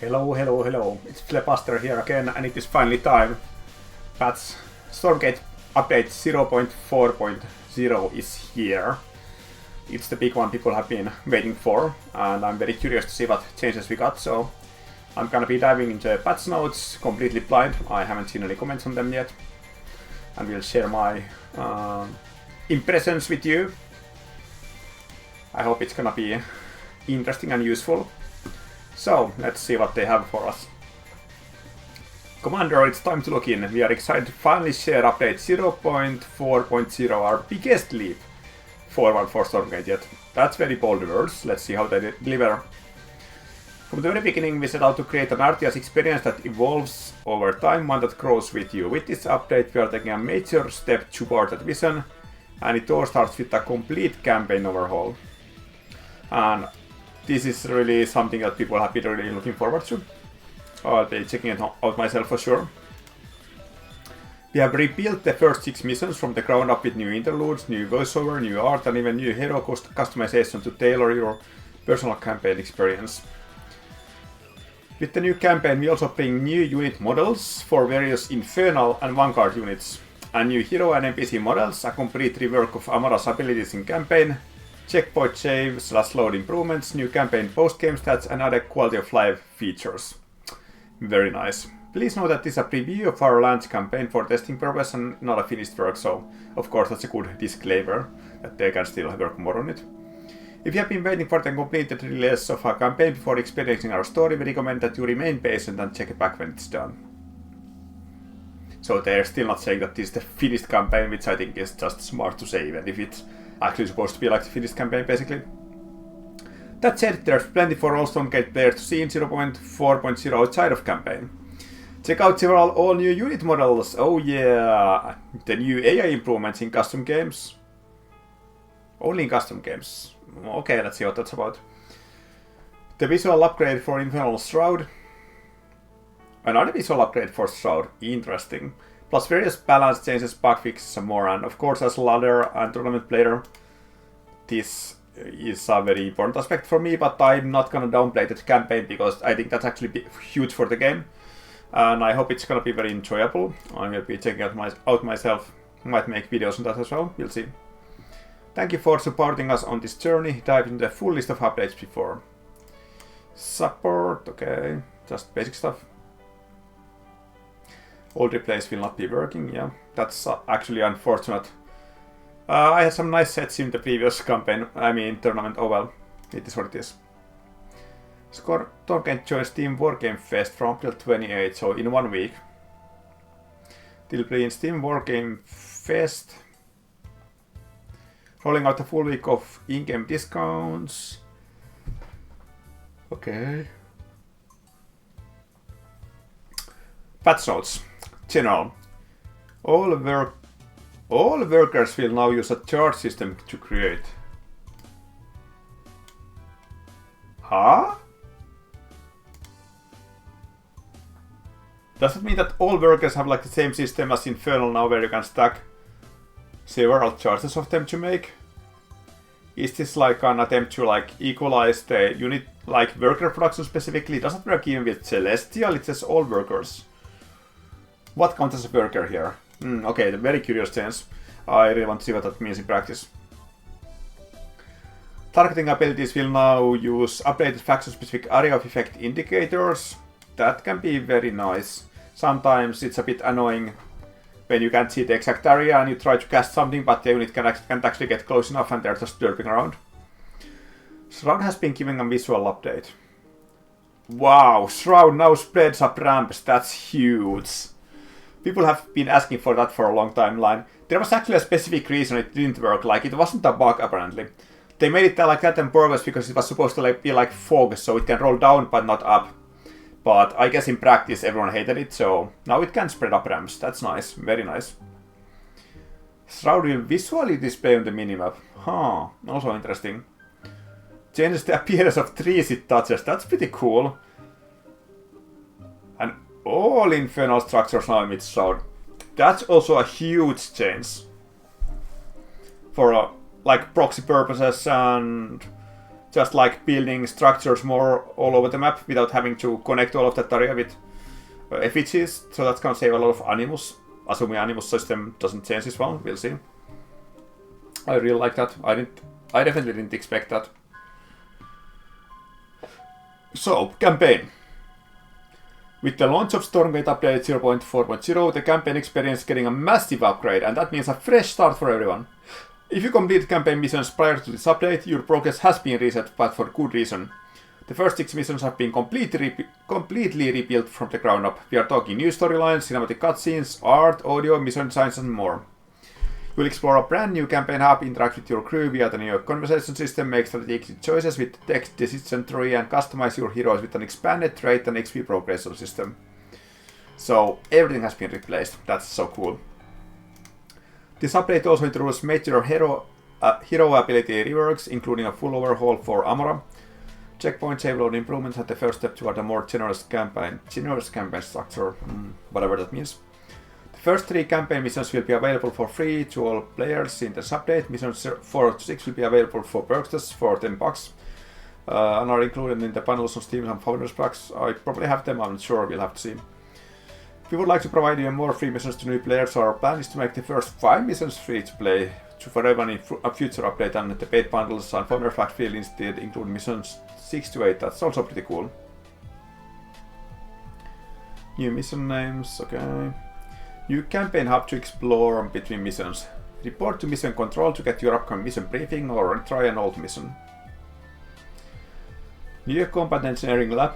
Hello, hello, hello. It's Flepaster here again, and it is finally time. Patch Stormgate update 0.4.0 is here. It's the big one people have been waiting for, and I'm very curious to see what changes we got, so I'm gonna be diving into patch notes completely blind. I haven't seen any comments on them yet, and we'll share my impressions with you. I hope it's gonna be interesting and useful. So, let's see what they have for us. Commander, it's time to look in. We are excited to finally share update 0.4.0, our biggest leap forward for Stormgate yet. That's very bold words. Let's see how they deliver. From the very beginning, we set out to create an RTS experience that evolves over time, one that grows with you. With this update, we are taking a major step toward that vision, and it all starts with a complete campaign overhaul. And this is really something that people have been really looking forward to. I'll be checking it out myself for sure. We have rebuilt the first 6 missions from the ground up with new interludes, new voiceover, new art, and even new hero customization to tailor your personal campaign experience. With the new campaign, we also bring new unit models for various Infernal and Vanguard units, and new hero and NPC models, a complete rework of Amara's abilities in campaign, checkpoint save/load improvements, new campaign post-game stats, and other quality of life features. Very nice. Please note that this is a preview of our launch campaign for testing purpose and not a finished work, so of course that's a good disclaimer that they can still work more on it. If you have been waiting for the completed release of our campaign before experiencing our story, we recommend that you remain patient and check it back when it's done. So they're still not saying that this is the finished campaign, which I think is just smart to say, even if it's actually supposed to be like the finished campaign, basically. That said, there's plenty for all Stormgate players to see in 0.4.0 outside of campaign. Check out several all-new unit models. Oh yeah! The new AI improvements in custom games. Only in custom games. Okay, let's see what that's about. The visual upgrade for Infernal Shroud. Another visual upgrade for Shroud. Interesting. Plus various balance changes, bug fixes, and more. And of course, as a ladder and tournament player, this is a very important aspect for me, but I'm not gonna downplay the campaign because I think that's actually huge for the game. And I hope it's gonna be very enjoyable. I will be checking out myself. Might make videos on that as well. We'll see. Thank you for supporting us on this journey. Dive into the full list of updates before. Support, okay. Just basic stuff. Old replays will not be working, yeah. That's actually unfortunate. I had some nice sets in the previous campaign, tournament. Oh well, it is what it is. Stormgate joins Steam Wargame Fest from April 28, so in 1 week. They'll play in Steam Wargame Fest. Rolling out a full week of in-game discounts. Okay. Patch notes. General. All workers will now use a charge system to create. Huh? Does it mean that all workers have like the same system as Infernal now, where you can stack several charges of them to make? Is this like an attempt to like equalize the unit, like worker production specifically? It doesn't work even with Celestial, it says all workers. What counts as a worker here? Okay, the very curious change. I really want to see what that means in practice. Targeting abilities will now use updated faction-specific area of effect indicators. That can be very nice. Sometimes it's a bit annoying when you can't see the exact area and you try to cast something, but the unit can't actually get close enough and they're just derping around. Shroud has been given a visual update. Wow, Shroud now spreads up ramps. That's huge. People have been asking for that for a long time. There was actually a specific reason it didn't work. Like, it wasn't a bug apparently. They made it like that on purpose because it was supposed to be like fog, so it can roll down but not up. But I guess in practice everyone hated it, so now it can spread up ramps. That's nice, very nice. Shroud will visually display on the minimap. Huh, also interesting. Changes the appearance of trees it touches. That's pretty cool. And all Infernal structures now emit Shroud. That's also a huge change. For like proxy purposes and just like building structures more all over the map without having to connect all of that area with effigies. So that's gonna save a lot of animus. Assuming animus system doesn't change as well, we'll see. I really like that. I definitely didn't expect that. So, campaign. With the launch of Stormgate update 0.4.0, the campaign experience is getting a massive upgrade, and that means a fresh start for everyone. If you complete campaign missions prior to this update, your progress has been reset, but for good reason. The first 6 missions have been completely rebuilt from the ground up. We are talking new storylines, cinematic cutscenes, art, audio, mission designs, and more. You'll explore a brand new campaign hub, interact with your crew via the new conversation system, make strategic choices with text decision tree, and customize your heroes with an expanded trait and XP progression system. So everything has been replaced. That's so cool. This update also introduces major hero ability reworks, including a full overhaul for Amora, checkpoint save load improvements, and the first step toward a more generous campaign structure, whatever that means. First 3 campaign missions will be available for free to all players in this update. Missions 4 to 6 will be available for purchases for $10 and are included in the bundles on Steam and Founders Packs. I probably have them, I'm not sure, we'll have to see. If you would like to provide even more free missions to new players, our plan is to make the first 5 missions free to play for everyone in a future update, and the paid bundles and Founders Packs will instead include missions 6 to 8. That's also pretty cool. New mission names, okay. New campaign hub to explore between missions. Report to mission control to get your upcoming mission briefing or try an old mission. New combat engineering lab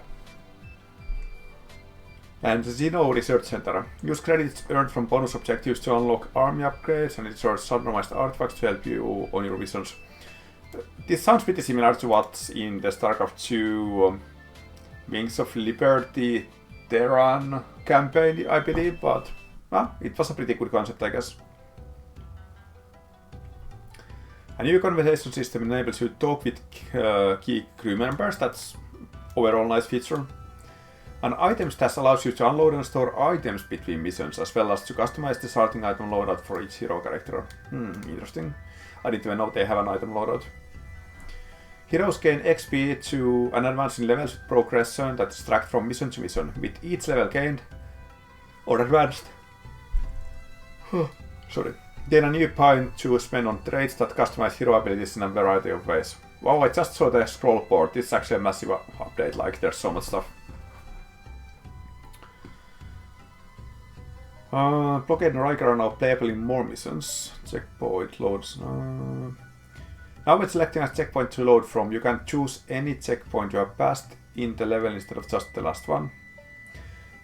and the Xeno Research Center. Use credits earned from bonus objectives to unlock army upgrades and research randomized artifacts to help you on your missions. This sounds pretty similar to what's in the StarCraft 2 Wings of Liberty Terran campaign, I believe, but it was a pretty good concept, I guess. A new conversation system enables you to talk with key crew members. That's overall nice feature. An item stash allows you to unload and store items between missions, as well as to customize the starting item loadout for each hero character. Interesting. I didn't even know they have an item loadout. Heroes gain XP to an advance in levels with progression that is tracked from mission to mission. With each level gained or advanced, gain a new point to spend on traits that customize hero abilities in a variety of ways. Wow, I just saw the scroll board. This is actually a massive update, like there's so much stuff. Blockade and Riker are now playable in more missions. Checkpoint loads. Now when selecting a checkpoint to load from, you can choose any checkpoint you have passed in the level instead of just the last one.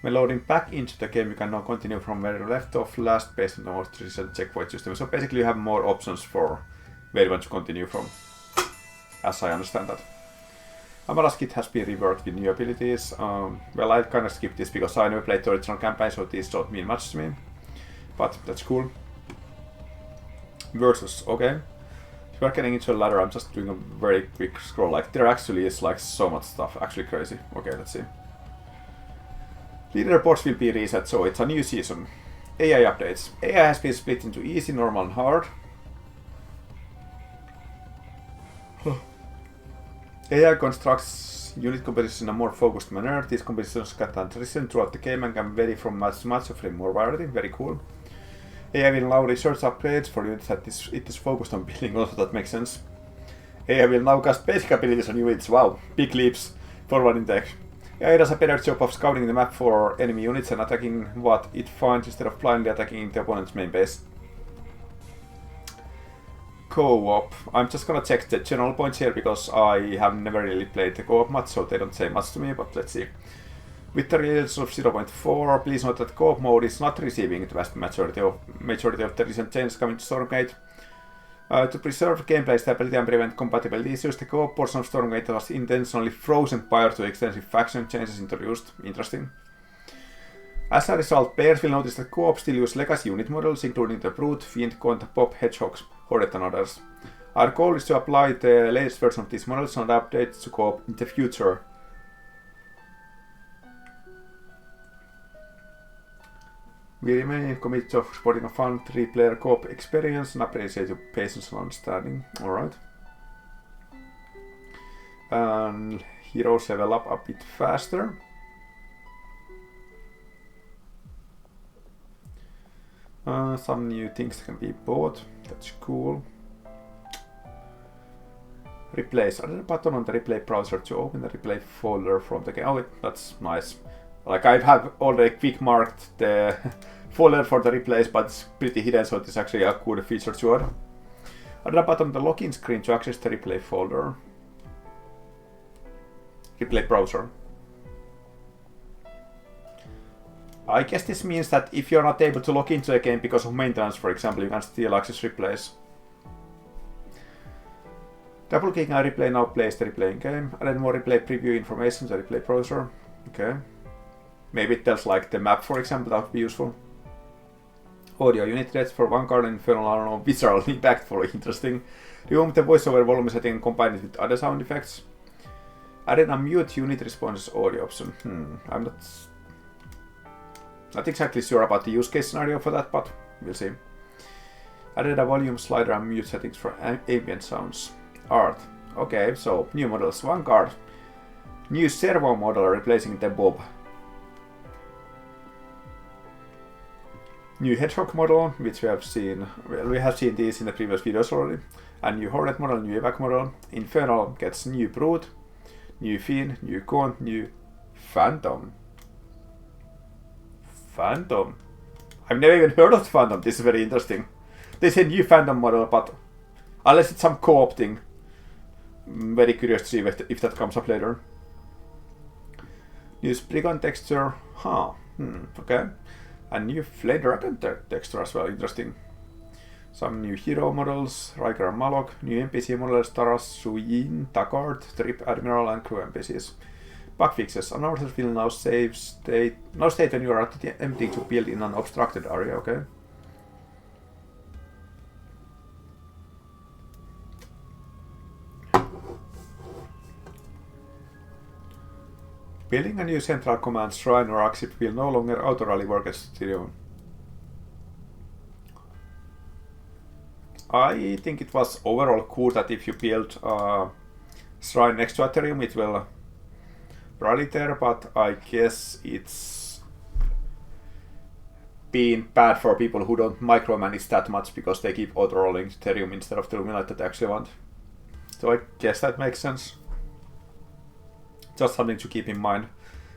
When loading back into the game, you can now continue from where you left off last based on the most recent checkpoint system. So basically you have more options for where you want to continue from, as I understand that. Amara's kit has been reworked with new abilities. Well, I kind of skipped this because I never played the original campaign, so these don't mean much to me. But that's cool. Versus, okay. If you are getting into a ladder, I'm just doing a very quick scroll. Like, there actually is like so much stuff, actually crazy. Okay, let's see. Leaderboards will be reset, so it's a new season. AI updates. AI has been split into easy, normal, and hard. AI constructs unit compositions in a more focused manner. These compositions can transition throughout the game and can vary from match to match, offering more variety. Very cool. AI will allow research upgrades for units that it is focused on building, also that makes sense. AI will now cast basic abilities on units. Wow, big leaps forward in tech. AI does a better job of scouting the map for enemy units and attacking what it finds instead of blindly attacking the opponent's main base. Co-op. I'm just gonna check the general points here because I have never really played the co-op much, so they don't say much to me, but let's see. With the release of 0.4, please note that co-op mode is not receiving the vast majority of the recent changes coming to Stormgate. To preserve gameplay stability and prevent compatibility issues, the co-op portion of Stormgate was intentionally frozen prior to extensive faction changes introduced. Interesting. As a result, players will notice that co-op still use legacy unit models, including the Brute, Fiend, Gaunt, Pop, Hedgehogs, Hornet and others. Our goal is to apply the latest version of these models and updates to co-op in the future. We remain committed to supporting a fun 3-player co-op experience and appreciate your patience and understanding. Alright. and heroes level up a bit faster. Some new things can be bought, that's cool. Replace, add a button on the replay browser to open the replay folder from the game. Oh, that's nice. Like I have already quick marked the folder for the replays, but it's pretty hidden, so it's actually a cool feature to add. Add a button on the login screen to access the replay folder. Replay browser. I guess this means that if you're not able to log into a game because of maintenance, for example, you can still access replays. Double-clicking a replay now plays the replaying game. Add more replay preview information to the replay browser. Okay. Maybe it tells like the map, for example, that would be useful. Audio unit rates for Vanguard and Infernal are no visceral impactful, interesting. Remove the voiceover volume setting and combine it with other sound effects. Added a mute unit response audio option. I'm not exactly sure about the use case scenario for that, but we'll see. Added a volume slider and mute settings for ambient sounds. Art. Okay, so new models. Vanguard. New servo model replacing the Bob. New Hedgehog model, which we have seen. Well, we have seen these in the previous videos already. A new Hornet model, new Evac model. Infernal gets new Brute, new Fiend, new Gaunt, new Phantom. Phantom? I've never even heard of Phantom. This is very interesting. They say new Phantom model, but unless it's some co-op thing. I'm very curious to see if that comes up later. New Spriggan texture. Okay. A new Flame Dragon texture as well, interesting. Some new hero models, Riker and Malok, new NPC models, Taras, Suyin, Taggart, Trip Admiral and crew NPCs. Bug fixes. An order will now state when you are attempting to build in an obstructed area, okay? Building a new central command shrine or axip will no longer auto-rally work as Tyrion. I think it was overall cool that if you build a shrine next to Ethereum, it will rally there, but I guess it's been bad for people who don't micromanage that much because they keep auto-rolling to Ethereum instead of the Luminite that they actually want. So I guess that makes sense. Just something to keep in mind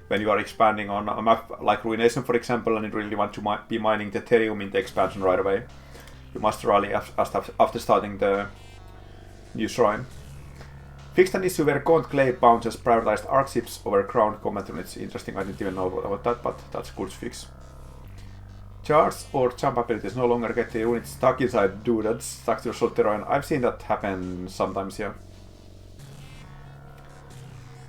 when you are expanding on a map like Ruination, for example, and you really want to be mining the Ethereum in the expansion right away. You must rally after starting the new shrine. Fixed an issue where Gaunt Clay bounces prioritized arc ships over ground combat units. Interesting, I didn't even know about that, but that's a good fix. Charge or jump abilities no longer get the unit stuck inside doodads, stuck to short terrain. I've seen that happen sometimes, yeah.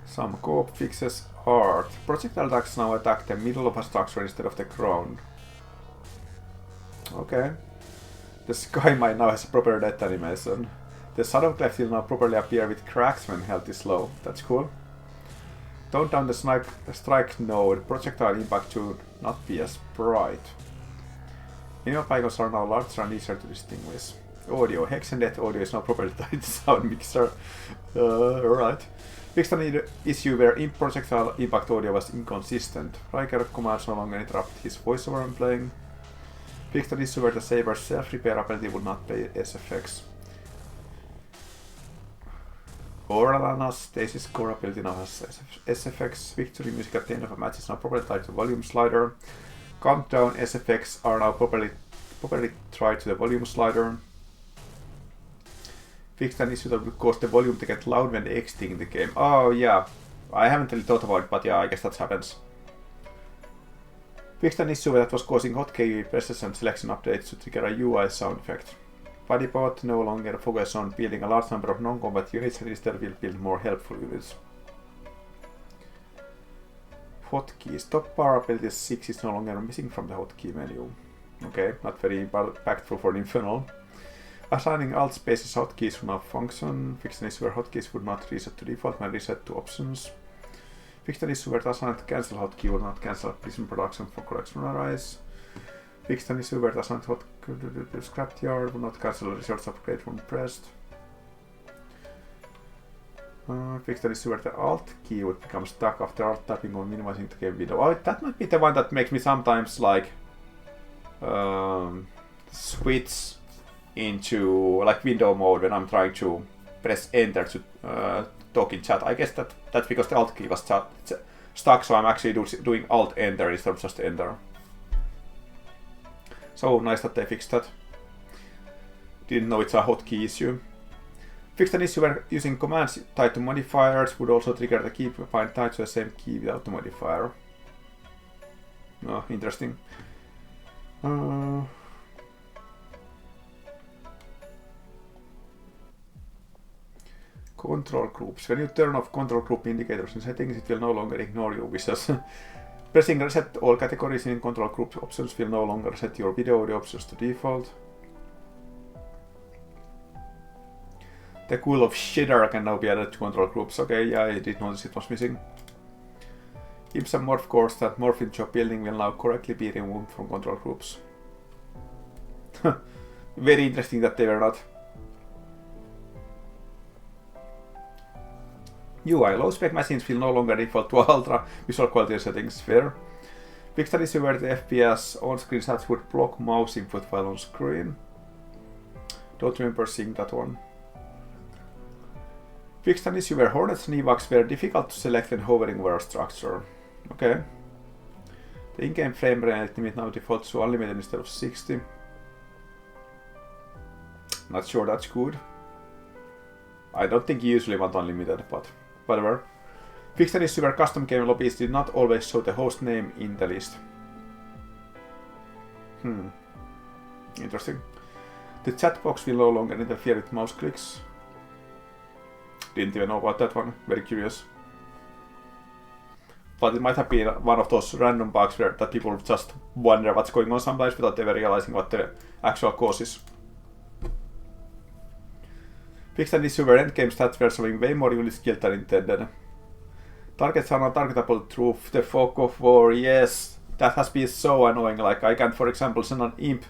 Some co-op fixes. Art. Projectile attacks now attack the middle of a structure instead of the ground. Okay. The sky mine now has a proper death animation. The shadow cleft will now properly appear with cracks when health is low. That's cool. Tone down the strike node. Projectile impact should not be as bright. Minimap icons are now larger and easier to distinguish. Audio. Hex and Death audio is now properly tied to sound mixer. Alright. Fixed an issue where projectile impact audio was inconsistent. Riker commands no longer interrupt his voiceover when playing. Fixed an issue where the saber's self-repair ability would not play SFX. Oralana's Stasis core ability now has SFX. Victory music at the end of a match is now properly tied to the volume slider. Countdown SFX are now properly tied to the volume slider. Fixed an issue that would cause the volume to get loud when exiting the game. Oh yeah, I haven't really thought about it, but yeah, I guess that happens. Fixed an issue that was causing hotkey presses and selection updates to trigger a UI sound effect. Bodybot no longer focus on building a large number of non-combat units and instead will build more helpful units. Hotkeys. Top bar ability 6 is no longer missing from the hotkey menu. Okay, not very impactful for Infernal. Assigning alt spaces hotkeys will now function. Fixed an issue where hotkeys would not reset to default and reset to options. Fixed an issue where the assigned cancel hotkey will not cancel Prism production for collection arise. Fixed an issue where the assigned scrapyard will not cancel a resource upgrade when pressed. Fix the issue where the Alt key would become stuck after Alt tapping or minimizing the game window. Oh, that might be the one that makes me sometimes like switch into like window mode when I'm trying to press enter to talk in chat. I guess that's because the Alt key was stuck, so I'm actually doing Alt enter instead of just enter. So nice that they fixed that. Didn't know it's a hotkey issue. Fixed an issue where using commands tied to modifiers would also trigger the key bind tied to the same key without the modifier. Oh, interesting. Control groups. When you turn off control group indicators in settings, it will no longer ignore your wishes. Pressing reset all categories in control group options will no longer set your video audio options to default. The cool of shitter can now be added to control groups. Okay, yeah, I did notice it was missing. Imps and morph cores that morph into a building will now correctly be removed from control groups. Very interesting that they were not. UI low spec machines will no longer default to ultra visual quality settings. Fair. Fixed an issue where the FPS on-screen stats would block mouse input while on screen. Don't remember seeing that one. Fixed an issue where Hornets and evacs were difficult to select when hovering over a structure. Okay. The in-game frame rate limit now defaults to unlimited instead of 60. Not sure that's good. I don't think you usually want unlimited, but whatever. Fixed an issue where custom game lobbies did not always show the host name in the list. Interesting. The chat box will no longer interfere with mouse clicks. Didn't even know about that one. Very curious. But it might have been one of those random bugs that people just wonder what's going on sometimes without ever realizing what the actual cause is. Fixed an issue where endgame stats were showing way more units killed than intended. Targets are not targetable through the fog of war. Yes, that has been so annoying. Like I can, for example, send an imp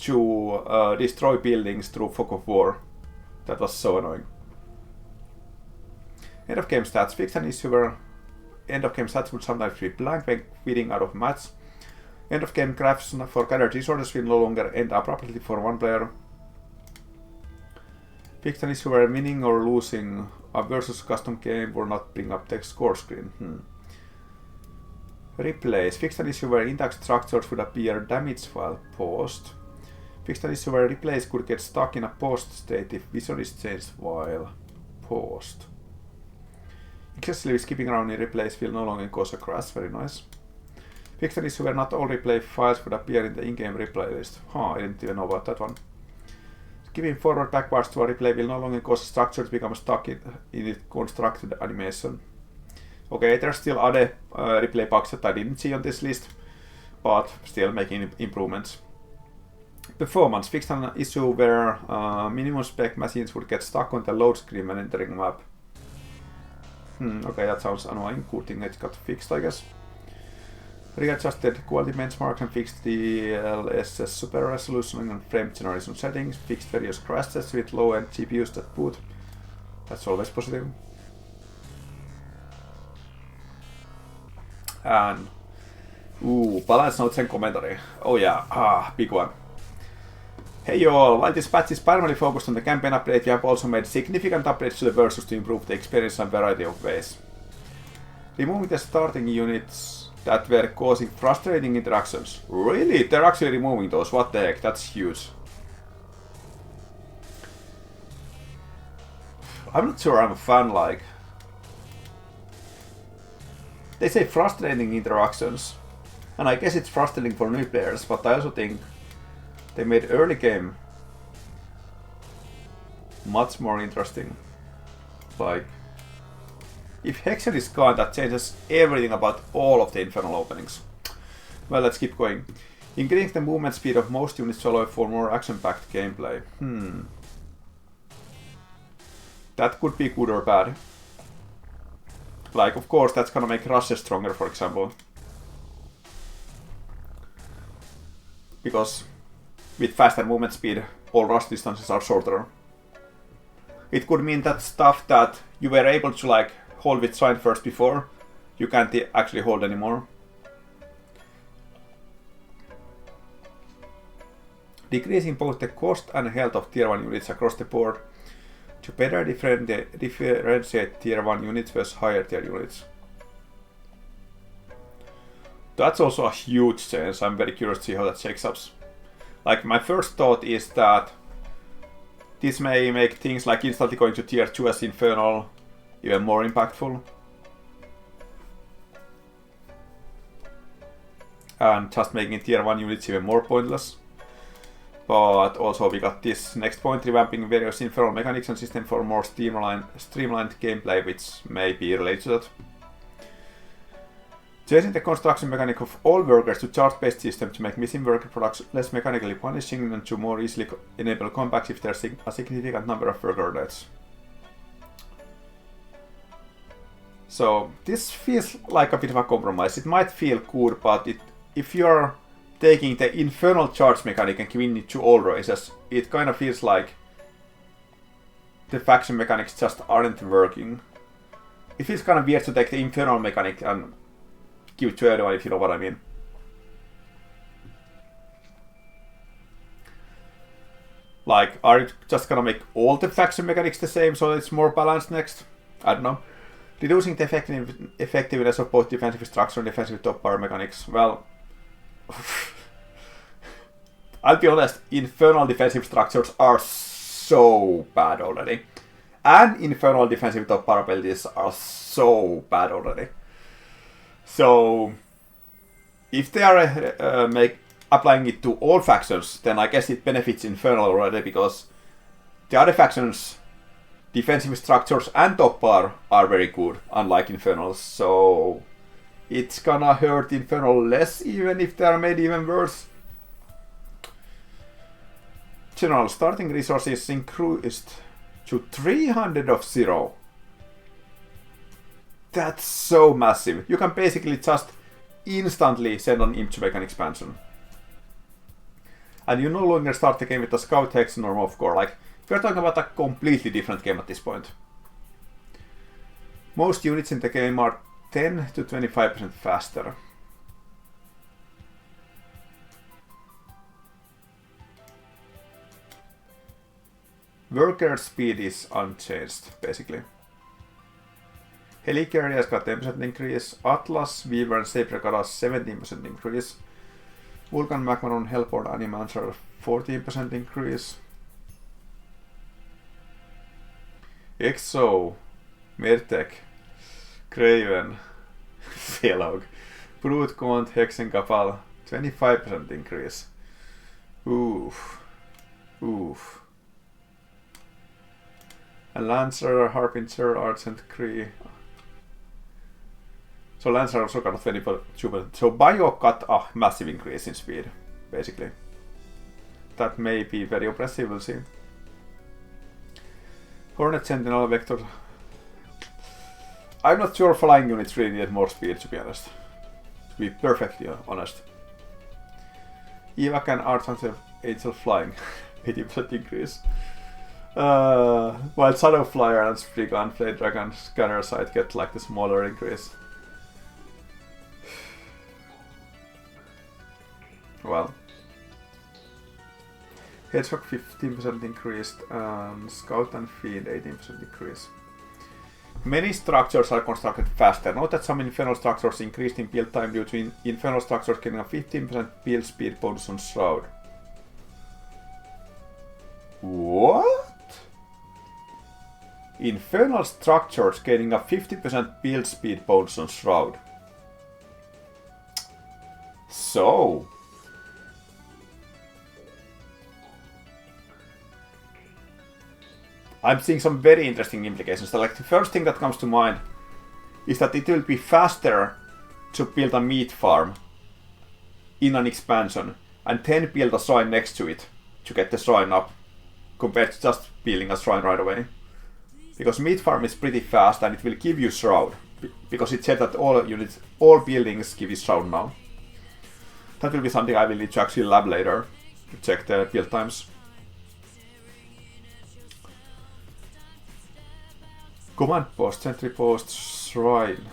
to destroy buildings through fog of war. That was so annoying. End of game stats. Fixed an issue where end of game stats would sometimes be blank when quitting out of match. End of game graphs for gathered resources will no longer end abruptly for one player. Fixed an issue where winning or losing a versus custom game will not bring up the score screen. Replays. Fixed an issue where intact structures would appear damaged while paused. Fixed an issue where replays could get stuck in a paused state if vision is changed while paused. Excessively skipping around in replays will no longer cause a crash. Very nice. Fixed an issue where not all replay files would appear in the in-game replay list. I didn't even know about that one. Skipping forward backwards to a replay will no longer cause a structure to become stuck in its constructed animation. Okay, there's still other replay bugs that I didn't see on this list, but still making improvements. Performance. Fixed an issue where minimum spec machines would get stuck on the load screen when entering a map. Okay, that sounds annoying. Good thing it got fixed, I guess. Readjusted quality benchmarks and fixed the LSS super resolution and frame generation settings. Fixed various crash tests with low-end GPUs that boot. That's always positive. And balance notes and commentary. Oh yeah, big one. Hey y'all, while this patch is primarily focused on the campaign update, we have also made significant updates to the versus to improve the experience in a variety of ways. Removing the starting units that were causing frustrating interactions. Really? They're actually removing those, what the heck, that's huge. I'm not sure I'm a fan, like... They say frustrating interactions, and I guess it's frustrating for new players, but I also think they made early game much more interesting. Like, if Hexen is gone, that changes everything about all of the Infernal openings. Well, let's keep going. Increasing the movement speed of most units to allow for more action-packed gameplay. That could be good or bad. Like, of course, that's gonna make rushes stronger, for example. Because with faster movement speed, all rush distances are shorter. It could mean that stuff that you were able to like hold with Shrine first before, you can't actually hold anymore. Decreasing both the cost and health of tier 1 units across the board to better differentiate tier 1 units versus higher tier units. That's also a huge change. I'm very curious to see how that shakes up. Like, my first thought is that this may make things like instantly going to tier 2 as Infernal even more impactful. And just making tier 1 units even more pointless. But also we got this next point, revamping various Infernal mechanics and system for more streamlined gameplay, which may be related to that. Changing the construction mechanic of all workers to charge-based system to make missing worker products less mechanically punishing and to more easily enable comebacks if there's a significant number of worker deaths. So this feels like a bit of a compromise. It might feel good, but if you're taking the Infernal charge mechanic and giving it to all races, it kind of feels like the faction mechanics just aren't working. It feels kind of weird to take the Infernal mechanic and give it to everyone, if you know what I mean. Like, are you just gonna make all the faction mechanics the same so it's more balanced next? I don't know. Reducing the effectiveness of both defensive structure and defensive top power mechanics. Well, I'll be honest, Infernal defensive structures are so bad already. And Infernal defensive top power abilities are so bad already. So, if they are applying it to all factions, then I guess it benefits Infernal already, because the other factions' defensive structures and top power are very good, unlike Infernal's. So, it's gonna hurt Infernal less, even if they are made even worse. General starting resources increased to 300 of 0. That's so massive. You can basically just instantly send an Imp to make an expansion. And you no longer start the game with a Scout Hex or Morph Core. Like, we're talking about a completely different game at this point. Most units in the game are 10 to 25% faster. Worker speed is unchanged, basically. Helicarriers got 10% increase, Atlas, Weaver and Saber got a 17% increase, Vulcan, Magmaron, Hellborn, Animancer 14% increase, Exo, Mertek, Craven, Felog, Brute Gaunt, Hexenkapal 25% increase. Oof. Oof. And Lancer, Harbinger, Argent, Cree. So Lancer also got a 22%. So Bio got a massive increase in speed, basically. That may be very oppressive, we'll see. Hornet, Sentinel, Vector. I'm not sure flying units really need more speed, to be honest. To be perfectly honest. Evac and Archangel Angel flying, 80% increase. While Shadow Flyer and Spriggan, Flame Dragon, Scanner Sight get like the smaller increase. Well. Hedgehog 15% increased, and Scout and Fiend 18% increase. Many structures are constructed faster. Note that some Infernal structures increased in build time due to Infernal structures getting a 15% build speed bonus on Shroud. What? Infernal structures getting a 50% build speed bonus on Shroud. So, I'm seeing some very interesting implications. So, like, the first thing that comes to mind is that it will be faster to build a meat farm in an expansion and then build a shrine next to it to get the shrine up, compared to just building a shrine right away. Because meat farm is pretty fast and it will give you Shroud, because it said that all buildings give you Shroud now. That will be something I will need to actually lab later to check the build times. Command post, sentry post, shrine.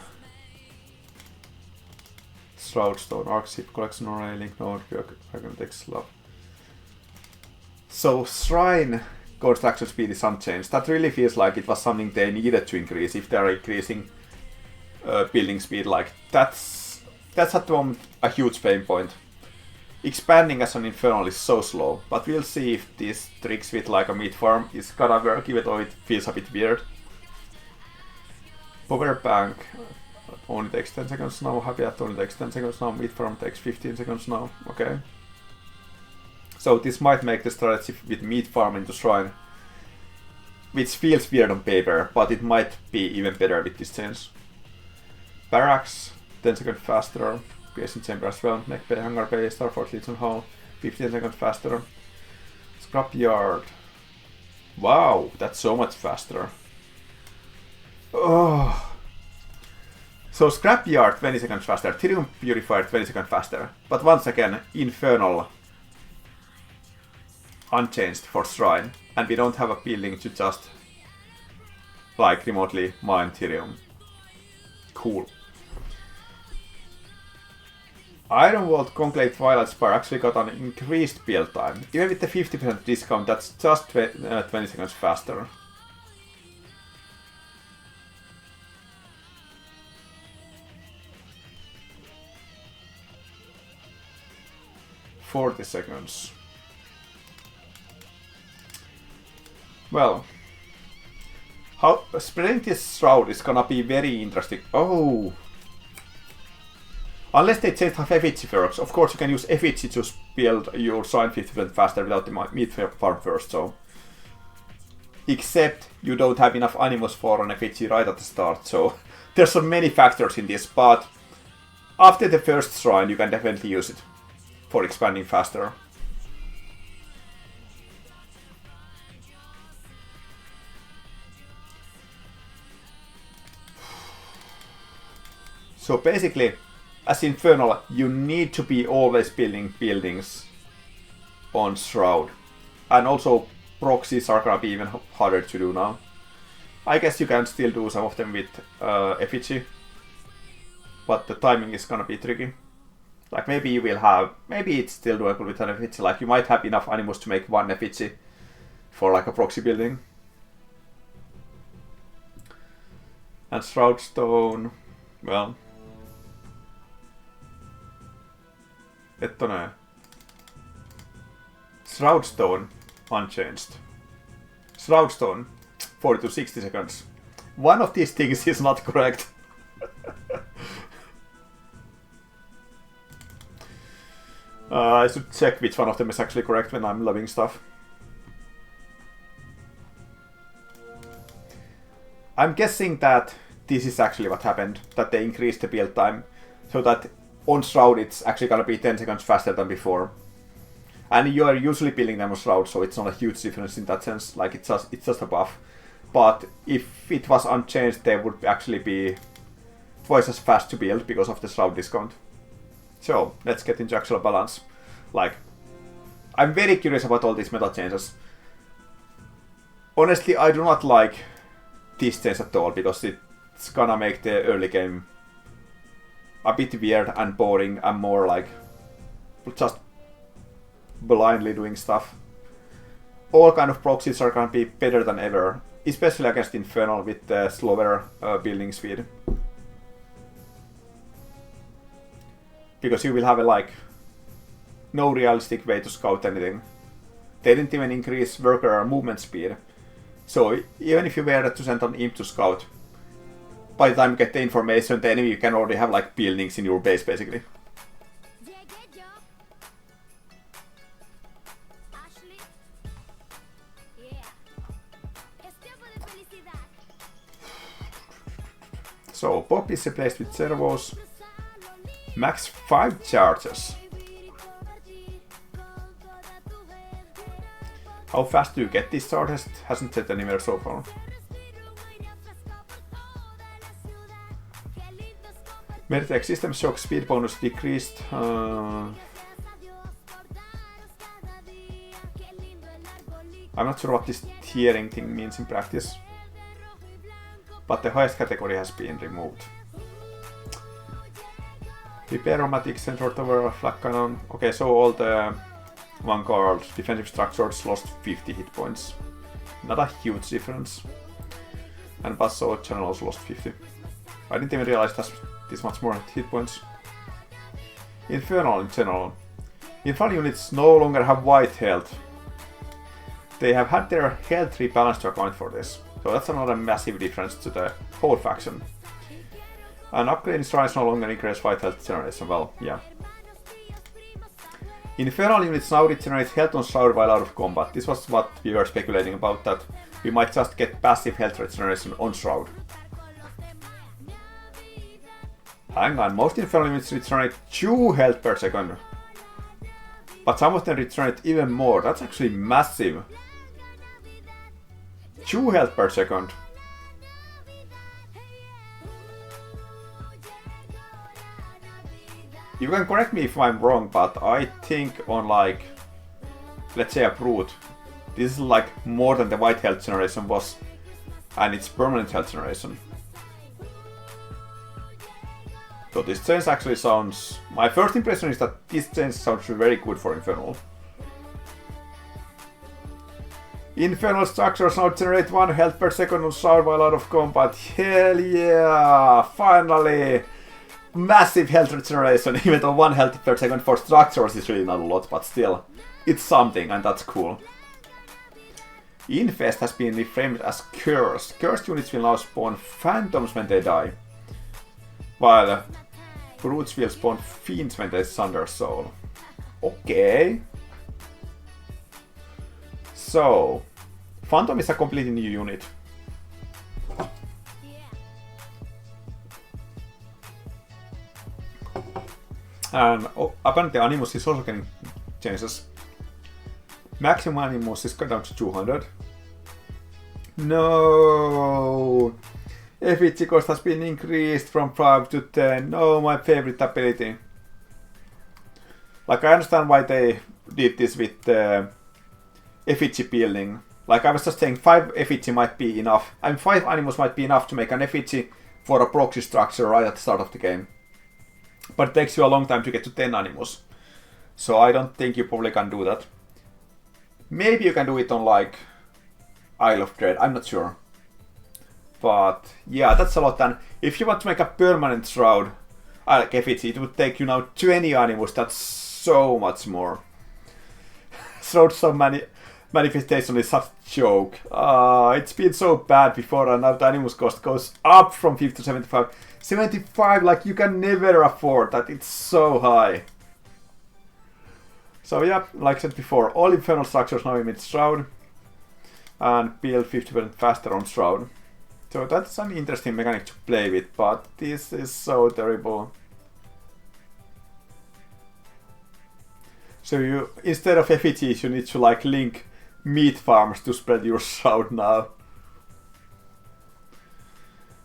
Shroudstone, Arkship, collection array, link node, text love. So shrine construction speed is unchanged. That really feels like it was something they needed to increase if they are increasing building speed. Like that's at the moment a huge pain point. Expanding as an Infernal is so slow, but we'll see if these tricks with like a meat farm is gonna work, even though it feels a bit weird. Power bank only takes 10 seconds now, habitat only takes 10 seconds now, meat farm takes 15 seconds now, okay. So this might make the strategy with meat farm into shrine, which feels weird on paper, but it might be even better with this change. Barracks, 10 seconds faster. Creation chamber as well. Neck bay, hangar bay, Starfort Legion Hall, 15 seconds faster. Scrapyard. Wow, that's so much faster. Oh. So Scrapyard 20 seconds faster, Thirium Purifier 20 seconds faster. But once again, Infernal unchanged for Shrine. And we don't have a building to just like remotely mine Thirium. Cool. Ironwall Conclave Twilight Spire actually got an increased build time. Even with the 50% discount, that's just 20 seconds faster. $40 seconds. Well, how spreading this shroud is gonna be very interesting. Oh! Unless they change how efficacy works. Of course, you can use efficacy to build your shrine 50% faster without the meat farm first, so. Except you don't have enough animals for an efficacy right at the start, so there's so many factors in this, but after the first shrine, you can definitely use it for expanding faster. So basically, as Infernal, you need to be always building buildings on Shroud. And also proxies are gonna be even harder to do now. I guess you can still do some of them with effigy, but the timing is gonna be tricky. Like maybe you will have, maybe it's still doable with an effigy, like you might have enough animals to make one effigy for like a proxy building. And Shroudstone, well, Ettoneen. Shroudstone unchanged. Shroudstone 40 to 60 seconds. One of these things is not correct. I should check which one of them is actually correct when I'm loading stuff. I'm guessing that this is actually what happened, that they increased the build time so that on Shroud it's actually gonna be 10 seconds faster than before. And you are usually building them on Shroud, so it's not a huge difference in that sense, like it's just a buff. But if it was unchanged, they would actually be twice as fast to build because of the Shroud discount. So, let's get into actual balance. Like, I'm very curious about all these meta changes. Honestly, I do not like this change at all, because it's gonna make the early game a bit weird and boring and more like just blindly doing stuff. All kind of proxies are gonna be better than ever, especially against Infernal with the slower building speed. Because you will have like no realistic way to scout anything. They didn't even increase worker movement speed. So even if you were to send an imp to scout, by the time you get the information, the enemy you can already have like buildings in your base basically. So PoV is replaced with servos. Max 5 charges. How fast do you get these charges? Hasn't said anywhere so far. Meritech system shock speed bonus decreased. I'm not sure what this tiering thing means in practice. but the highest category has been removed. Hyperomatic sensor tower, flak cannon. Okay, so all the vanguard defensive structures lost 50 hit points. Not a huge difference. And Basso channel also lost 50. I didn't even realize that's this much more hit points. Infernal in general. Infernal units no longer have white health. They have had their health rebalanced to account for this. So that's another massive difference to the whole faction. And upgrading shrines no longer increase white health generation. Well, yeah. Infernal units now regenerate health on Shroud while out of combat. This was what we were speculating about, that we might just get passive health regeneration on Shroud. Hang on, most Infernal units regenerate 2 health per second. But some of them regenerate even more. That's actually massive. 2 health per second. You can correct me if I'm wrong, but I think on like, let's say a brute, this is like more than the white health generation was, and it's permanent health generation. So this change actually sounds... My first impression is that this change sounds very good for Infernal. Infernal structures now generate 1 health per second on Shroud while out of combat. Hell yeah! Finally! Massive health regeneration, even though 1 health per second for structures is really not a lot, but still, it's something, and that's cool. Infest has been reframed as Cursed. Cursed units will now spawn phantoms when they die, while brutes will spawn fiends when they sunder soul. Okay. So, Phantom is a completely new unit. And apparently Animus is also getting changes. Maximum Animus is cut down to 200. No! Effigy cost has been increased from 5 to 10. No, my favorite ability. Like, I understand why they did this with the effigy building. Like, I was just saying 5 effigy might be enough. I mean, 5 Animus might be enough to make an effigy for a proxy structure right at the start of the game. But it takes you a long time to get to 10 Animus. So I don't think you probably can do that. Maybe you can do it on like Isle of Dread, I'm not sure. But yeah, that's a lot. And if you want to make a permanent Shroud, like effigy, it would take you now 20 Animus, that's so much more. Shroud so many manifestation is such a joke. It's been so bad before, and now the Animus cost goes up from 50 to 75. 75, like, you can never afford that, it's so high. So yeah, like I said before, all Infernal structures now emit Shroud, and build 50% faster on Shroud. So that's an interesting mechanic to play with, but this is so terrible. So you, instead of effigies, you need to like link meat farms to spread your Shroud now.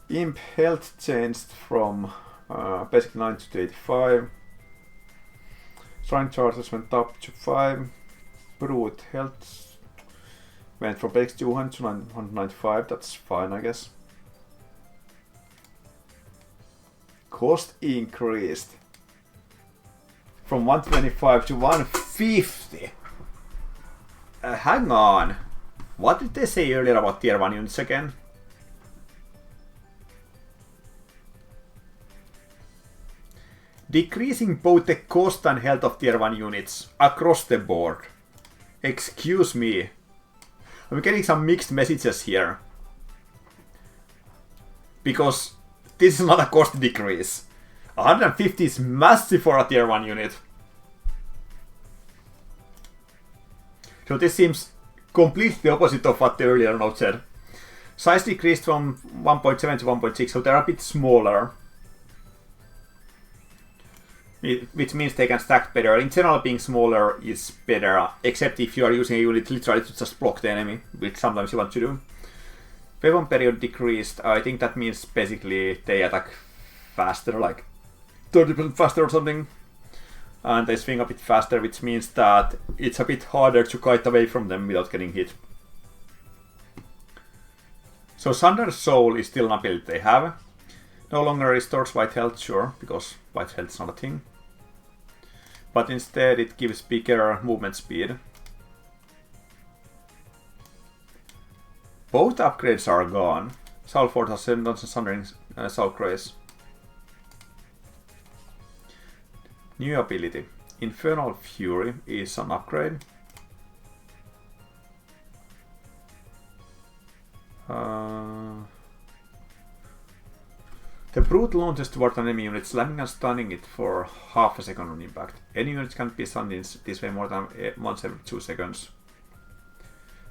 Imp health changed from basic 90 to 85. Shrine charges went up to 5. Brute health went from basic 200 to 195. That's fine, I guess. Cost increased from 125 to 150. Hang on. What did they say earlier about tier 1 units again? Decreasing both the cost and health of tier 1 units across the board. Excuse me. I'm getting some mixed messages here. Because this is not a cost decrease. 150 is massive for a tier 1 unit. So this seems completely opposite of what the earlier note said. Size decreased from 1.7 to 1.6, so they're a bit smaller. Which means they can stack better. In general, being smaller is better, except if you are using a unit literally to just block the enemy, which sometimes you want to do. Weapon period decreased. I think that means basically they attack faster, like 30% faster or something. And they swing a bit faster, which means that it's a bit harder to kite away from them without getting hit. So Sunder's Soul is still an ability they have. No longer restores white health, sure, because white health is not a thing. But instead it gives bigger movement speed. Both upgrades are gone. Soul Fort has 7 tons and Sundering Soul Grace. New ability. Infernal Fury is an upgrade. The Brute launches toward an enemy unit, slamming and stunning it for half a second on impact. Any units can't be stunned in this way more than once every 2 seconds.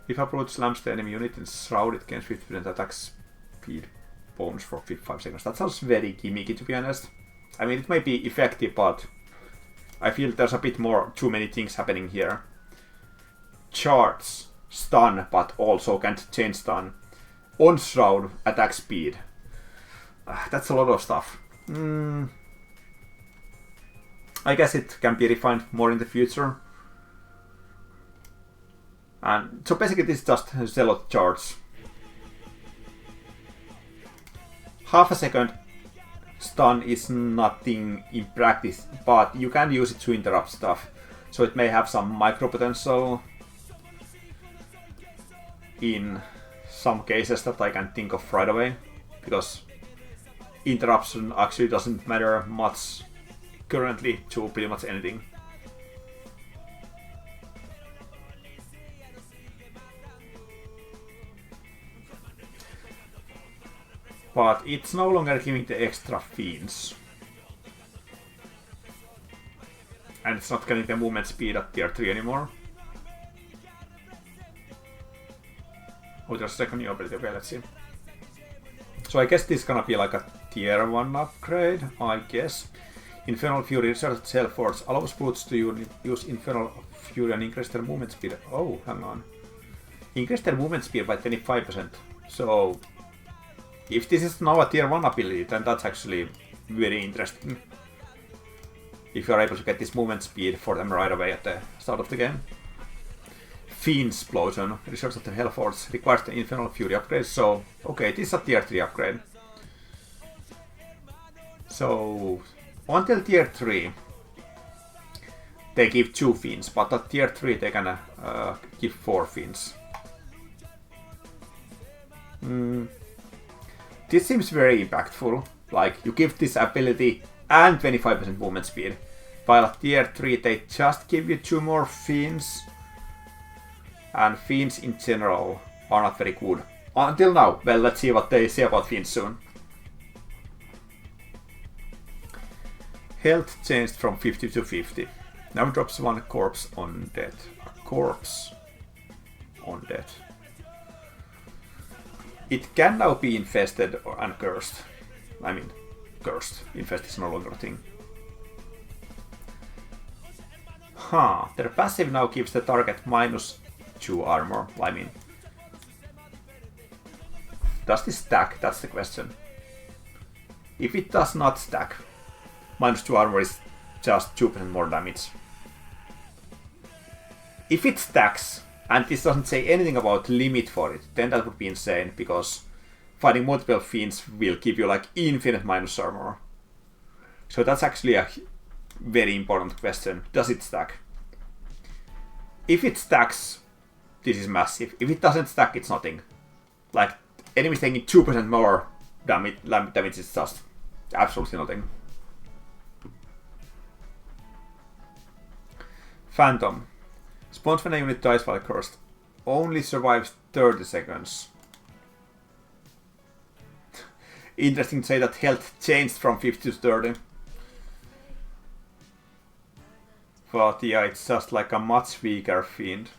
If a Brute slams the enemy unit in Shroud, it gains 50% attack speed bonus for 5 seconds. That sounds very gimmicky, to be honest. I mean, it may be effective, but I feel there's a bit more, too many things happening here. Charts, stun, but also can't chain stun. On Shroud, attack speed. That's a lot of stuff. I guess it can be refined more in the future. And so basically this is just Zealot charts. Half a second stun is nothing in practice, but you can use it to interrupt stuff. So it may have some micro potential in some cases that I can think of right away, because interruption actually doesn't matter much currently to pretty much anything. But it's no longer giving the extra fiends. And it's not getting the movement speed at tier 3 anymore. Oh, there's a second new ability. Okay, let's see. So I guess this is gonna be like a tier 1 upgrade, I guess. Infernal Fury restarts Cell Force, allows brutes to use Infernal Fury and increase their movement speed. Oh, hang on. Increase their movement speed by 25%. So if this is now a tier 1 ability, then that's actually very interesting. If you're able to get this movement speed for them right away at the start of the game. Fiend Explosion, research of the Hellforce, requires the Infernal Fury upgrade, so okay, this is a tier 3 upgrade. So until tier 3 they give 2 fiends, but at tier 3 they can give 4 fiends. This seems very impactful, like you give this ability and 25% movement speed, while at tier 3 they just give you 2 more fiends. And fiends in general are not very good. Until now. Well, let's see what they say about fiends soon. Health changed from 50 to 50. Now drops 1 corpse on death. A corpse on death. It can now be infested and cursed. I mean, cursed. Infested is no longer a thing. Their passive now gives the target -2 armor. I mean, does this stack? That's the question. If it does not stack, -2 armor is just 2% more damage. If it stacks, and this doesn't say anything about limit for it, then that would be insane, because fighting multiple fiends will give you like infinite minus armor. So that's actually a very important question. Does it stack? If it stacks, this is massive. If it doesn't stack, it's nothing. Like, enemies taking 2% more damage is just absolutely nothing. Phantom. Spawns when a unit dies while cursed. Only survives 30 seconds. Interesting to say that health changed from 50 to 30. But yeah, it's just like a much weaker fiend.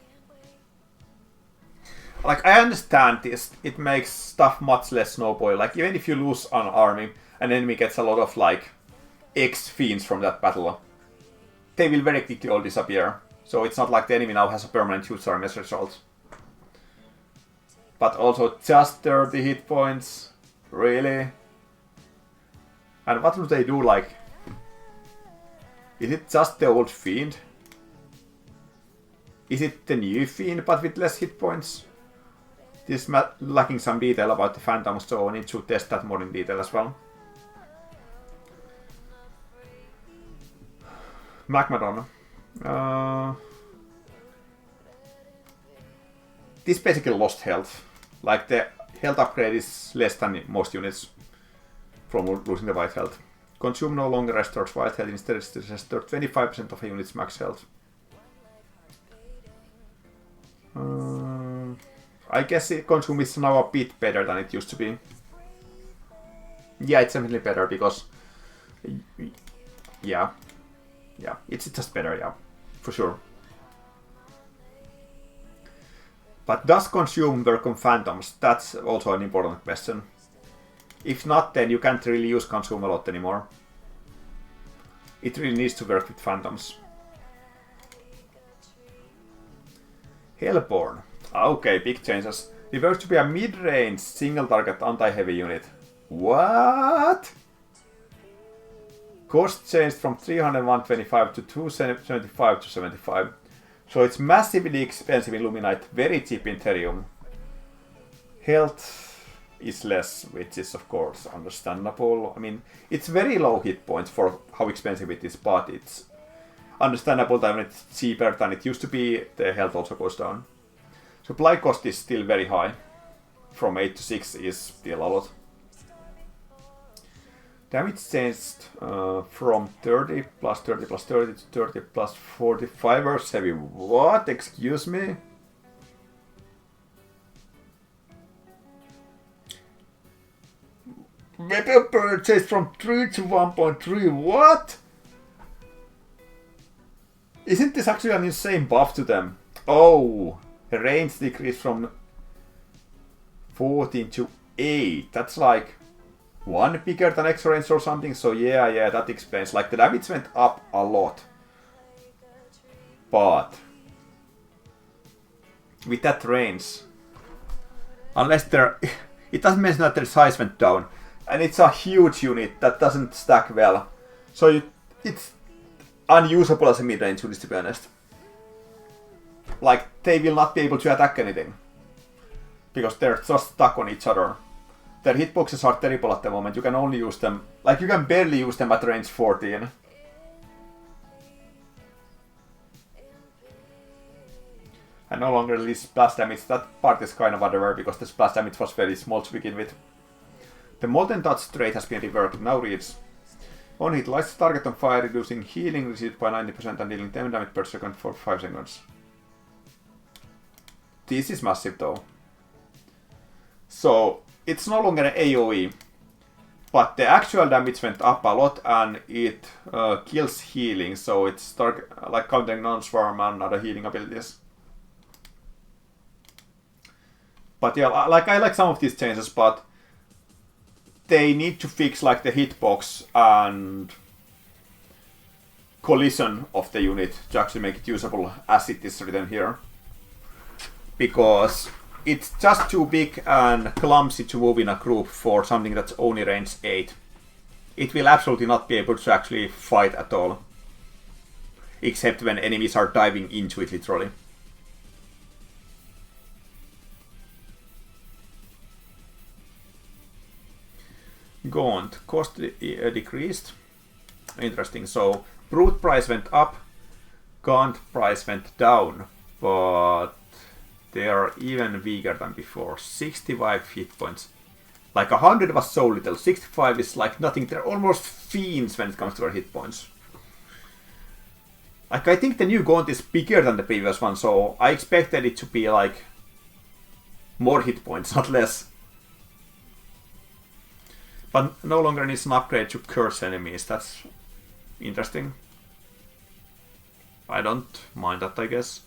Like, I understand this. It makes stuff much less snowball. Like, even if you lose an army, an enemy gets a lot of, like, X fiends from that battle, they will very quickly all disappear. So it's not like the enemy now has a permanent huge army as a result. But also just 30 hit points. Really? And what do they do, like? Is it just the old fiend? Is it the new fiend but with less hit points? This is lacking some detail about the Phantom, so I need to test that more in detail as well. Magmadon. This basically lost health. Like the health upgrade is less than most units from losing the white health. Consume no longer restores white health, instead it restores 25% of a unit's max health. I guess Consume is now a bit better than it used to be. Yeah, it's definitely better because... Yeah, it's just better, yeah, for sure. But does Consume work on Phantoms? That's also an important question. If not, then you can't really use Consume a lot anymore. It really needs to work with Phantoms. Hellborn. Okay, big changes. Reverts to be a mid-range single-target anti-heavy unit. What? Cost changed from 325 to 275 to 75. So it's massively expensive in Luminite, very cheap in Therium. Health is less, which is of course understandable. I mean, it's very low hit points for how expensive it is, but it's understandable that when it's cheaper than it used to be, the health also goes down. Supply cost is still very high. From 8 to 6 is still a lot. Damage changed from 30 plus 30 plus 30 to 30 plus 45 versus heavy. What? Excuse me? Weapon purchase from 3 to 1.3. What? Isn't this actually an insane buff to them? Oh, range decreased from 14 to 8. That's like 1 bigger than extra range or something. So yeah, that explains. Like the damage went up a lot. But with that range, unless they're... It doesn't mention that their size went down. And it's a huge unit that doesn't stack well. So it's unusable as a mid-range unit, to be honest. Like, they will not be able to attack anything. Because they're just stuck on each other. Their hitboxes are terrible at the moment. You can only use them... Like, you can barely use them at range 14. And no longer release splash damage. That part is kind of unaware because the splash damage was very small to begin with. The Molten Touch trait has been reworked. Now reads: on hit, lights the target on fire, reducing healing received by 90% and dealing 10 damage per second for 5 seconds. This is massive though. So, it's no longer an AoE, but the actual damage went up a lot and it kills healing, so it's like countering non-swarm and other healing abilities. But yeah, I like some of these changes, but they need to fix like the hitbox and collision of the unit to actually make it usable as it is written here. Because it's just too big and clumsy to move in a group for something that's only range 8. It will absolutely not be able to actually fight at all. Except when enemies are diving into it, literally. Gaunt. Cost decreased. Interesting. So, Brute price went up. Gaunt price went down. But they are even weaker than before. 65 hit points. Like 100 was so little. 65 is like nothing. They're almost fiends when it comes to their hit points. Like, I think the new Gaunt is bigger than the previous one, so I expected it to be like more hit points, not less. But no longer needs an upgrade to curse enemies. That's interesting. I don't mind that, I guess.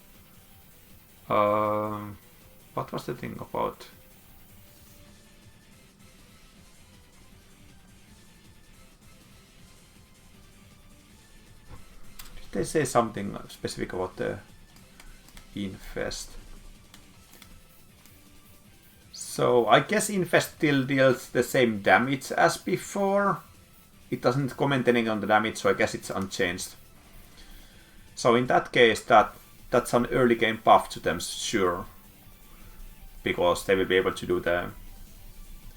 What was the thing about? Did they say something specific about the Infest? So I guess Infest still deals the same damage as before. It doesn't comment anything on the damage, so I guess it's unchanged. So in that case, that's an early game buff to them, sure. because they will be able to do the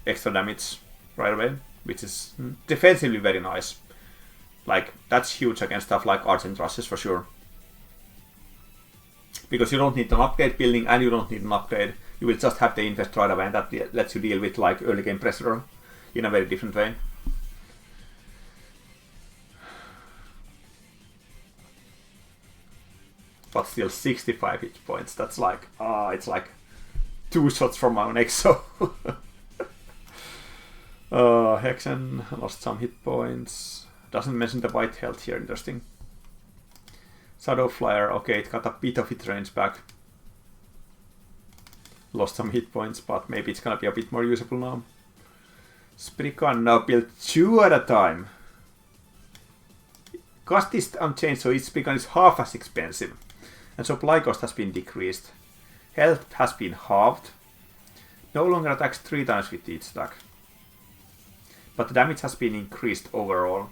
extra damage right away, which is defensively very nice. Like, that's huge against stuff like Argent Rushes for sure. Because you don't need an upgrade building and you don't need an upgrade. You will just have the invest right away, and that lets you deal with like early game pressure in a very different way. But still 65 hit points. That's like, it's like 2 shots from our neck, so... Hexen lost some hit points. Doesn't mention the white health here, interesting. Shadow Flyer, okay, it got a bit of its range back. Lost some hit points, but maybe it's gonna be a bit more usable now. Spriggan now built 2 at a time. Cost is unchanged, so each Spriggan is half as expensive. And supply cost has been decreased. Health has been halved. No longer attacks 3 times with each attack. But the damage has been increased overall.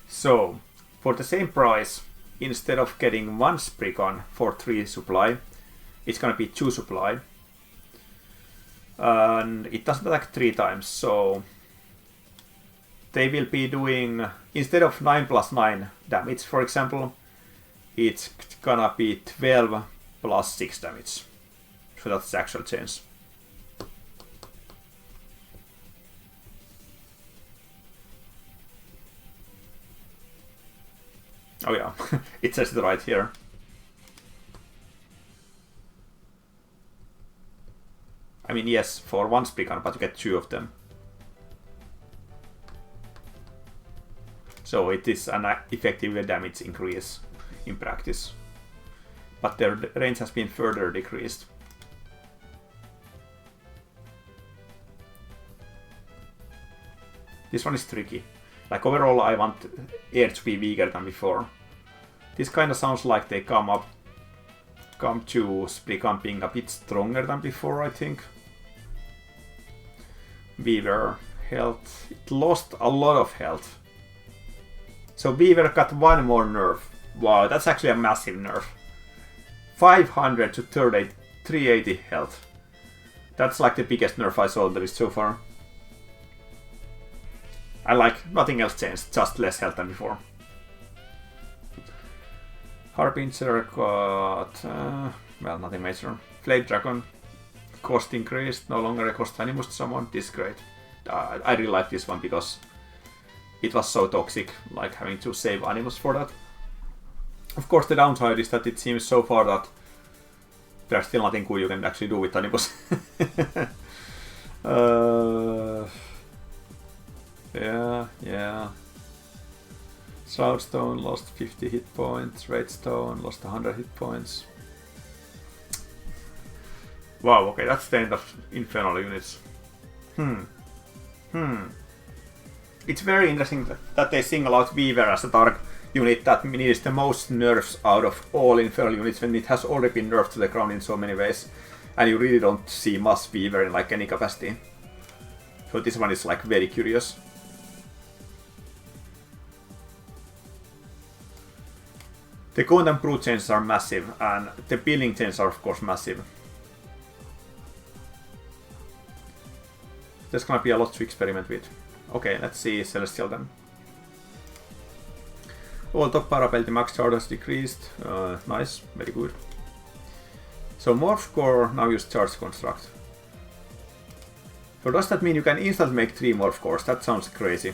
So, for the same price, instead of getting 1 Spriggan for 3 supply, it's gonna be 2 supply. And it doesn't attack 3 times, so they will be doing, instead of 9 plus 9 damage, for example, it's gonna be 12 plus 6 damage. So that's the actual change. Oh yeah, it says it right here. I mean, yes, for 1 Spriggan, but you get 2 of them. So it is an effective damage increase in practice. But their range has been further decreased. This one is tricky. Like, overall I want air to be weaker than before. This kind of sounds like they come to Spriggan being a bit stronger than before, I think. Weaver, health, it lost a lot of health. So Weaver got 1 more nerf. Wow, that's actually a massive nerf. 500 to 380 health. That's like the biggest nerf I saw on the list so far. I like nothing else changed, just less health than before. Harbinger got, well, nothing major. Flame Dragon, cost increased, no longer a cost animus to someone. This is great. I really like this one because it was so toxic, like having to save animus for that. Of course, the downside is that it seems so far that there's still nothing cool you can actually do with animus. Yeah. Shroudstone lost 50 hit points, Raidstone lost 100 hit points. Wow, okay, that's the end of Infernal units. It's very interesting that they single out Weaver as a dark unit that needs the most nerfs out of all Infernal units when it has already been nerfed to the ground in so many ways. And you really don't see much Weaver in like any capacity. So this one is like very curious. The Count and Brute changes are massive, and the building changes are of course massive. There's gonna be a lot to experiment with. Okay, let's see Celestial then. All top parapelty max charge has decreased. Nice, very good. So Morph Core now use Charge Construct. So does that mean you can instantly make 3 Morph Cores? That sounds crazy.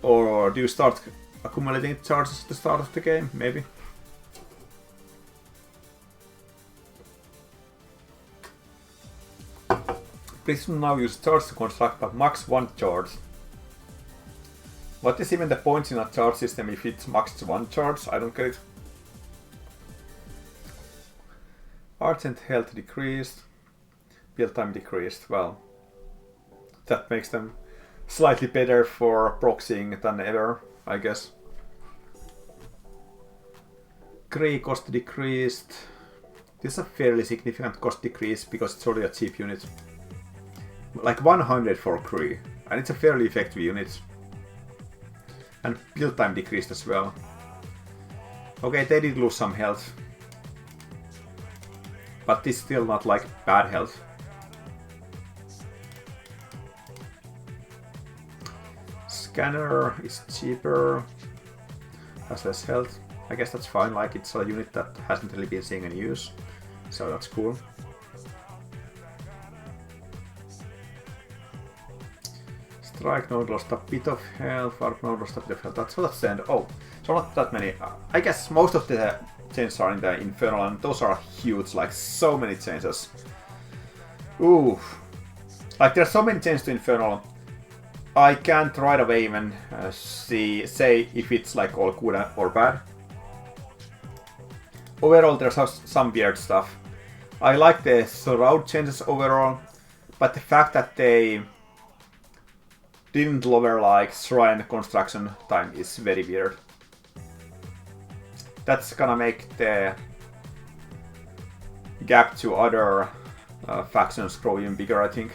Or do you start accumulating charges at the start of the game? Maybe. Please now use charge to construct but max 1 charge. What is even the point in a charge system if it's max 1 charge? I don't get it. Argent health decreased. Build time decreased. Well, that makes them slightly better for proxying than ever, I guess. Grey cost decreased. This is a fairly significant cost decrease because it's already a cheap unit. Like 100 for Grey, and it's a fairly effective unit. And build time decreased as well. Okay, they did lose some health. But it's still not like bad health. Scanner is cheaper. Has less health. I guess that's fine, like it's a unit that hasn't really been seeing any use. So that's cool. Strike node lost a bit of health, Warp node lost a bit of health. That's the end. Oh, so not that many. I guess most of the changes are in the Infernal, and those are huge, like so many changes. Ooh. Like there's so many changes to Infernal. I can't right away even say if it's like all good or bad. Overall, there's some weird stuff. I like the Shroud changes overall, but the fact that they didn't lower like shrine construction time is very weird. That's gonna make the gap to other factions grow even bigger, I think.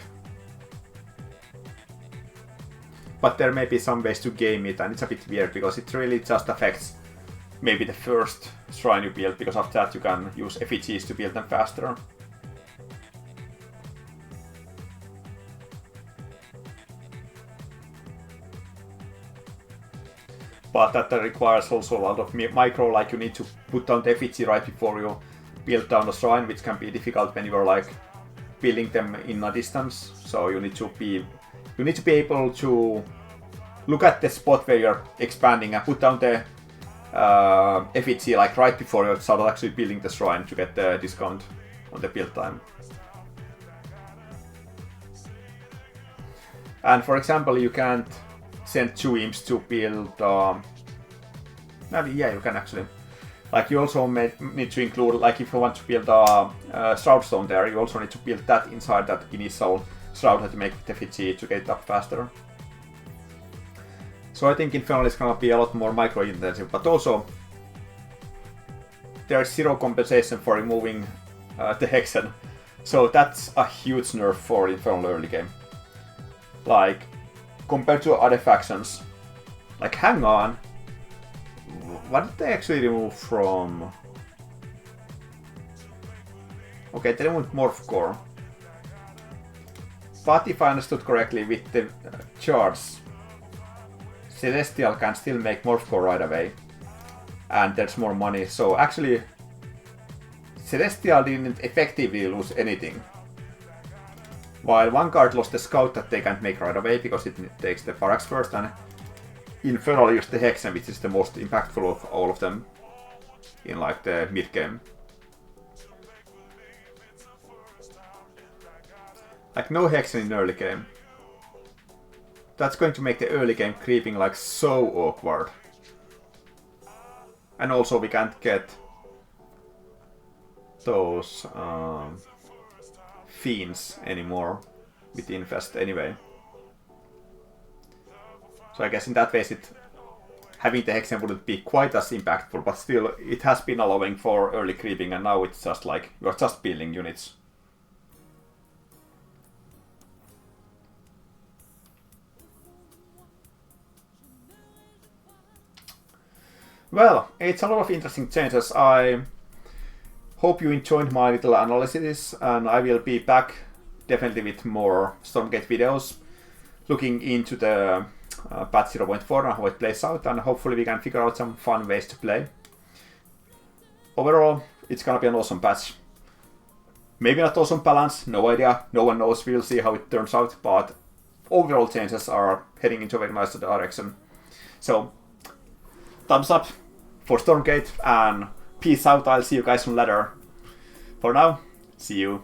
But there may be some ways to game it, and it's a bit weird because it really just affects maybe the first shrine you build, because after that you can use effigies to build them faster. But that requires also a lot of micro, like you need to put down the effigy right before you build down the shrine, which can be difficult when you are like building them in a distance. So you need to be able to look at the spot where you're expanding and put down the effigy like right before you start actually building the shrine to get the discount on the build time. And for example, you can't send 2 imps to build. Yeah, you can actually. Like you also need to include, like if you want to build a shroud stone there, you also need to build that inside that initial shroud that you make with effigy to get it up faster. So I think Infernal is gonna be a lot more micro intensive, but also there's 0 compensation for removing the Hexen. So that's a huge nerf for Infernal early game. Like, compared to other factions, like hang on, what did they actually remove from? Okay, they removed Morph Core. But if I understood correctly, with the charts, Celestial can still make Morph Core right away, and there's more money. So actually, Celestial didn't effectively lose anything. While Vanguard lost the Scout that they can't make right away because it takes the Barracks first, and Infernal used the Hexen, which is the most impactful of all of them in like the mid game. Like no Hexen in early game. That's going to make the early game creeping like so awkward. And also we can't get those fiends anymore with Infest anyway. So I guess in that way having the Hexen wouldn't be quite as impactful, but still it has been allowing for early creeping, and now it's just like you're just building units. Well, it's a lot of interesting changes. I hope you enjoyed my little analysis, and I will be back definitely with more Stormgate videos looking into the patch 0.4 and how it plays out, and hopefully we can figure out some fun ways to play. Overall, it's gonna be an awesome patch. Maybe not awesome balance, no idea, no one knows, we'll see how it turns out, but overall changes are heading into a very nice direction. So, thumbs up for Stormgate, and peace out, I'll see you guys on later. For now, see you.